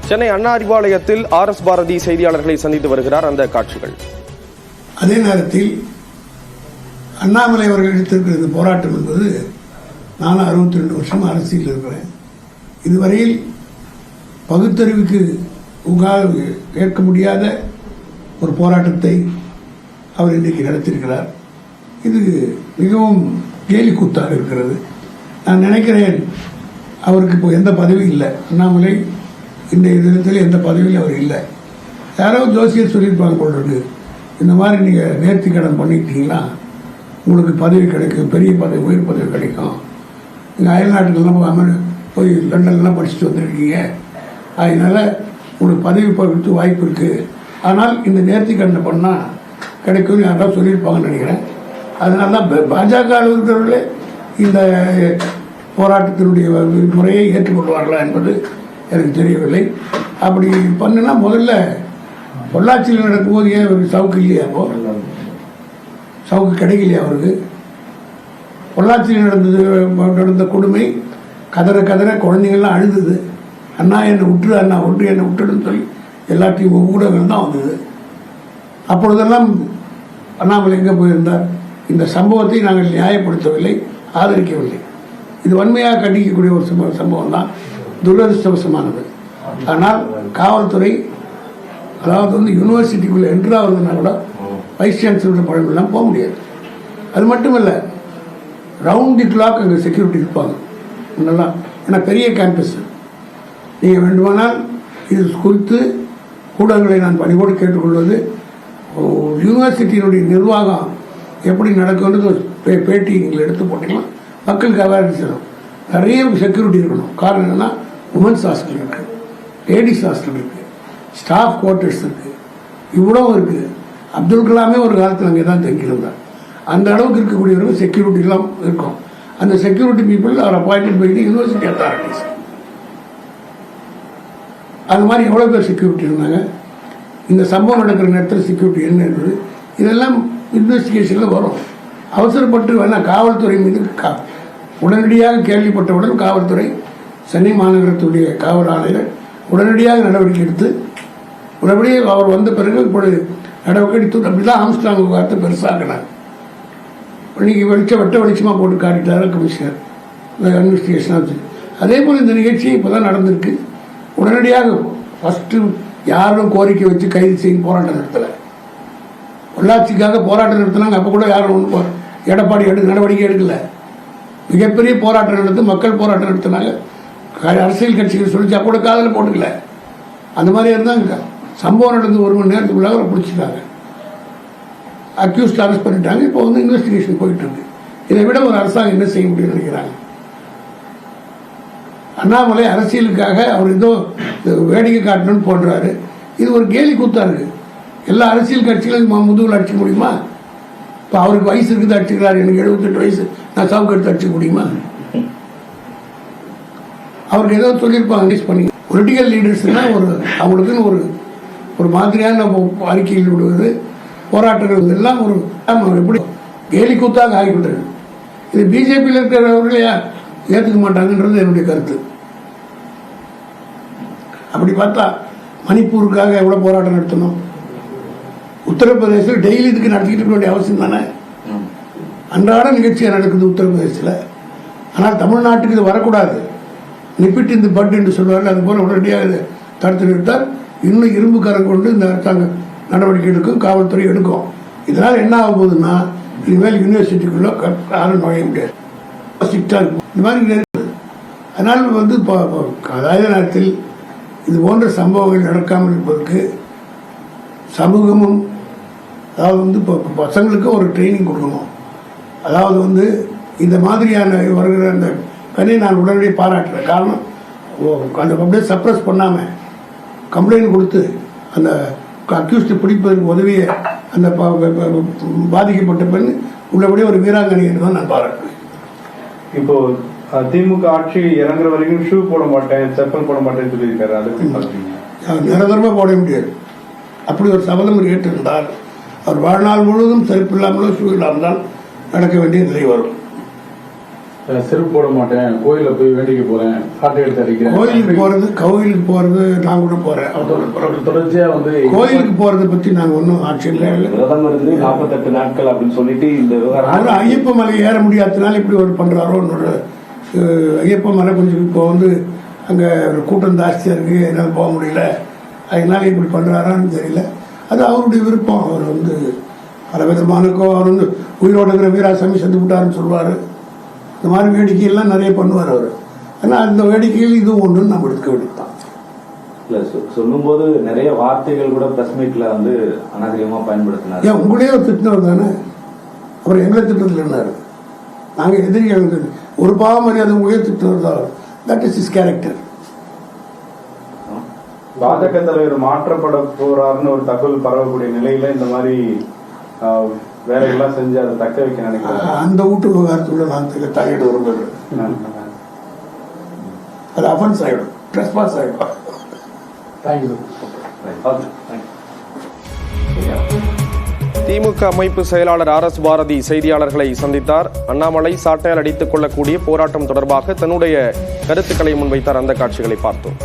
சென்னை அண்ணா அறிவாலயத்தில் RS பாரதி செய்தியாளர்களை சந்தித்து வருகிறார். அந்த காட்சிகள். அதே நேரத்தில் அண்ணாமலை அவர்கள் எடுத்திருக்கிற இந்த போராட்டம் என்பது நானும் 62 வருஷம் அரசியல் இருக்கிறேன். இதுவரையில் பகுத்தறிவுக்கு ஏற்க முடியாத ஒரு போராட்டத்தை அவர் இன்றைக்கு நடத்தியிருக்கிறார். இது மிகவும் கேலி கூத்தாக இருக்கிறது. நான் நினைக்கிறேன் அவருக்கு இப்போ எந்த பதவி இல்லை. அண்ணாமலை இன்றைய தினத்தில் எந்த பதவியும் அவர் இல்லை. யாரோ ஜோசியர் சொல்லியிருப்பாங்க போல் இருக்கு, இந்த மாதிரி நீங்கள் நேர்த்தி கடன் பண்ணிக்கிட்டீங்கன்னா உங்களுக்கு பதவி கிடைக்கும், பெரிய பதவி, உயர் பதவி கிடைக்கும். நீங்கள் அயல்நாட்டுக்கெல்லாம் போய் லண்டன்லாம் படிச்சுட்டு வந்திருக்கீங்க, அதனால் உங்களுக்கு பதவி கொடுத்து வாய்ப்பு இருக்குது. ஆனால் இந்த நேர்த்தி கடனை பண்ணால் கிடைக்கும்னு யாராவது சொல்லியிருப்பாங்கன்னு நினைக்கிறேன். அதனால தான் பாஜக இருக்கிறவர்களே இந்த போராட்டத்தினுடைய முறையை ஏற்றுக்கொள்வார்களா என்பது எனக்கு தெரியவில்லை. அப்படி பண்ணுனா முதல்ல பொள்ளாச்சியில் நடக்கும்போது ஏன் அவருக்கு சவுக்கு இல்லையா? அப்போ சவுக்கு கிடைக்கலையா அவருக்கு? பொள்ளாச்சியில் நடந்த கொடுமை, கதற குழந்தைங்கள்லாம் அழுதுது. அண்ணா என்னை விட்டுரு, அண்ணா ஒன்று என்னை விட்டுடுன்னு சொல்லி எல்லாத்தையும் ஊடகங்கள் தான் வந்தது. அப்பொழுதெல்லாம் அண்ணாமலை எங்கே போயிருந்தார்? இந்த சம்பவத்தை நாங்கள் நியாயப்படுத்தவில்லை, ஆதரிக்கவில்லை. இது வன்மையாக கண்டிக்கக்கூடிய ஒரு சம்பவம் தான், துரதிருஷ்டவசமானது. ஆனால் காவல்துறை, அதாவது யூனிவர்சிட்டிக்குள்ளே என்ட்ராவதுன்னா கூட வைஸ் சான்சலர் பழமெல்லாம் போக முடியாது. அது மட்டும் இல்லை, ரவுண்ட் தி கிளாக் அங்கே செக்யூரிட்டி இருப்பாங்க முன்னெல்லாம். ஏன்னா பெரிய கேம்பஸ். நீங்கள் வேண்டுமானால் இது குறித்து ஊடகங்களை நான் பணிவோடு கேட்டுக்கொள்வது, யூனிவர்சிட்டியினுடைய நிர்வாகம் எப்படி நடக்கும்ன்றது பேட்டி நீங்கள் எடுத்து போட்டிங்கன்னா மக்களுக்கு அவேர்னஸ் வரும். நிறைய செக்யூரிட்டி இருக்கணும். காரணம் என்னென்னா, உமன்ஸ் ஹாஸ்டல் இருக்குது, லேடிஸ் ஹாஸ்டல் இருக்குது, ஸ்டாஃப் குவார்ட்டர்ஸ் இருக்குது, இவ்வளோ இருக்குது. அப்துல் கலாமே ஒரு காலத்தில் அங்கே தான் தங்கியிருந்தார். அந்த அளவுக்கு இருக்கக்கூடியவர்கள் செக்யூரிட்டிலாம் இருக்கும். அந்த security people are appointed by the university authorities. அது மாதிரி எவ்வளோ பேர் செக்யூரிட்டி இருந்தாங்க? இந்த சம்பவம் நடக்கிற நேரத்தில் செக்யூரிட்டி என்ன என்பது இதெல்லாம் இன்வெஸ்டிகேஷனில் வரும். அவசரப்பட்டு வேணால் காவல்துறை மீது உடனடியாக கேள்விப்பட்டவுடன் காவல்துறை, சென்னை மாநகரத்துடைய காவல் ஆணையர் உடனடியாக நடவடிக்கை எடுத்து உடனடியாக அவர் வந்த பிறகு இப்பொழுது நடவடிக்கை எடுத்து அப்படிதான் ஆம்ஸ்ட்ராங் வார்த்தை பெருசாகினார். இன்னைக்கு வெட்ட வெளிச்சமாக போட்டு காட்டிட்டாரு கமிஷனர் இன்வெஸ்டிகேஷன் ஆச்சு. அதே போல் இந்த நிகழ்ச்சி இப்போ தான் நடந்திருக்கு. உடனடியாக ஃபஸ்ட்டு யாரும் கோரிக்கை வச்சு கைது செய்யும் போராட்டம் நடத்தலை. பொள்ளாச்சிக்காக போராட்டம் நடத்தினாங்க. அப்போ கூட யாரும் ஒன்றும் எடப்பாடி நடவடிக்கை எடுக்கல. மிகப்பெரிய போராட்டம் நடத்து, மக்கள் போராட்டம் நடத்தினாங்க. அரசியல் கட்சிகள் சொல்லிச்சா கூட காதில் போட்டுக்கல. அந்த மாதிரி இருந்தாங்க. சம்பவம் நடந்து 1 மணி நேரத்துக்குள்ளாக அவரை பிடிச்சிட்டாங்க, அக்யூஸ்ட் அரெஸ்ட் பண்ணிட்டாங்க. இப்போ இன்வெஸ்டிகேஷன் போயிட்டு இருக்கு. இதை விட ஒரு அரசாங்கம் என்ன செய்ய முடியும்னு நினைக்கிறாங்க? அண்ணாமலை அரசியலுக்காக அவர் ஏதோ வேடிக்கை காட்டணும்னு போடுறாரு. இது ஒரு கேலி கூத்தா இருக்கு. எல்லா அரசியல் கட்சிகளும் முதுகில் அடிச்சுக்க முடியுமா? இப்போ அவருக்கு வயசு இருக்குது, அடிச்சுக்கிறாரு. எனக்கு 78 வயசு, நான் சவுக்கு எடுத்து அடிச்சுக்க முடியுமா? அவருக்கு ஏதோ சொல்லியிருப்பாங்க பண்ணி. பொலிட்டிக்கல் லீடர்ஸ்னா அவங்களுக்குன்னு ஒரு மாதிரியான அறிக்கையில் விடுவது, போராட்டங்கள் எல்லாம் எப்படி கேலி கூத்தாக ஆகிவிட்டது. இது பிஜேபியில் இருக்கிறவர்களே ஏற்றுக்க மாட்டாங்கன்றது என்னுடைய கருத்து. அப்படி பார்த்தா மணிப்பூருக்காக எவ்வளோ போராட்டம் நடத்தணும்? உத்தரப்பிரதேசத்தில் டெய்லி இதுக்கு நடத்திக்கிட்டு இருக்க வேண்டிய அவசியம் தானே? அன்றாட நிகழ்ச்சியாக நடக்குது உத்தரப்பிரதேசத்தில். ஆனால் தமிழ்நாட்டுக்கு இது வரக்கூடாது. நிப்பிட்டு இந்த பட் என்று சொல்வார்கள். அது போல உடனடியாக இதை தடுத்து நிறுத்தார். இன்னும் இரும்பு கரம் கொண்டு இந்த அரசாங்கம் நடவடிக்கை எடுக்கும், காவல்துறை எடுக்கும். இதனால் என்ன ஆக போகுதுன்னா, இனிமேல் யூனிவர்சிட்டிக்குள்ள யாரும் நுழைய முடியாது. இந்த மாதிரி அதனால் அதாவது நேரத்தில் இது போன்ற சம்பவங்கள் நடக்காமல் இருப்பதற்கு சமூகமும், அதாவது இப்போ பசங்களுக்கு ஒரு ட்ரைனிங் கொடுக்கணும். அதாவது இந்த மாதிரியான வருகிற அந்த பெண்ணை நான் உடனடியாக பாராட்டுறேன். காரணம், அந்த அப்படியே சப்ரஸ் பண்ணாமல் கம்ப்ளைண்ட் கொடுத்து அந்த அக்யூஸ்ட் பிடிப்பதற்கு உதவிய அந்த பாதிக்கப்பட்ட பெண் உள்ளபடியே ஒரு வீராங்கனை என்று தான் நான் பாராட்டுறேன். இப்போ திமுக ஆட்சி இறங்குற வரைக்கும் ஷூ போட மாட்டேன், செப்பல் போட மாட்டேன்னு சொல்லியிருக்காரு. அதுக்கு நிரந்தரமாக போட முடியாது. அப்படி ஒரு சபதம் ஏற்றிருந்தால் அவர் வாழ்நாள் முழுவதும் செருப்பு இல்லாமலோ ஷூ இல்லாமல் தான் நடக்க வேண்டிய நிலை வரும். செருப்பு போட மாட்டேன், கோயில போய் வேண்டிக்க போறேன், சாட்டை எடுத்து அடிக்கிறேன். கோயிலுக்கு போறது நான் கூட போறேன். தொடர்ச்சியா கோயிலுக்கு போறதை பத்தி நாங்க ஒன்னும் ஆட்சியம் இல்லை. விரதம் இருந்து 48 நாட்கள் அப்படின்னு சொல்லிட்டு இந்த விவகாரம் ஐயப்ப மலை ஏற முடியாததுனால இப்படி ஒரு பண்றாரோ. ஐயப்ப மலை கொஞ்சம் இப்போ அங்க கூட்டம் ஜாஸ்தியா இருக்கு, என்னால் போக முடியல, அதனால இப்படி பண்றாரான்னு தெரியல. அது அவருடைய விருப்பம். அவர் பல விதமான அவர் உயிரோடு இருக்கிற வீராசாமி செத்து விட்டாருன்னு சொல்லுவாரு. இந்த மாதிரி வேடிக்கையெல்லாம் நிறைய பண்ணுவார் அவர். ஆனால் அந்த வேடிக்கையில் இது ஒன்றுன்னு நம்ம எடுக்க வேண்டியதுதான். இல்ல சொல்லும் போது நிறைய வார்த்தைகள் கூட பிரஸ் மீட்ல அநாகரிகமா பயன்படுத்தினார். ஏன் உங்களே ஒரு திட்டினவர் தானே, அவர் எங்களை திட்டத்தில் இருந்தார். நாங்கள் எதிரிகள் ஒரு பாவ மரியாதை உங்களே திட்டினவர் தான். That is is character. பாஜக தலைவர் மாற்றப்பட போறாருன்னு ஒரு தகவல் பரவக்கூடிய நிலையில இந்த மாதிரி வேலைகள்லாம் செஞ்சு அதை தக்க வைக்க நினைக்கிறேன். அந்த வீட்டு விவகாரத்தோட நான் தலையிட விரும்புகிறேன். அது அஃபென்ஸ் ஆகிடும், ட்ரெஸ்பாஸ் ஆகிடும். தேங்க்யூ. திமுக அமைப்பு செயலாளர் RS பாரதி செய்தியாளர்களை சந்தித்தார். அண்ணாமலை சாட்டையால் அடித்துக் கொள்ளக்கூடிய போராட்டம் தொடர்பாக தன்னுடைய கருத்துக்களை முன்வைத்தார். அந்த காட்சிகளை பார்த்தோம்.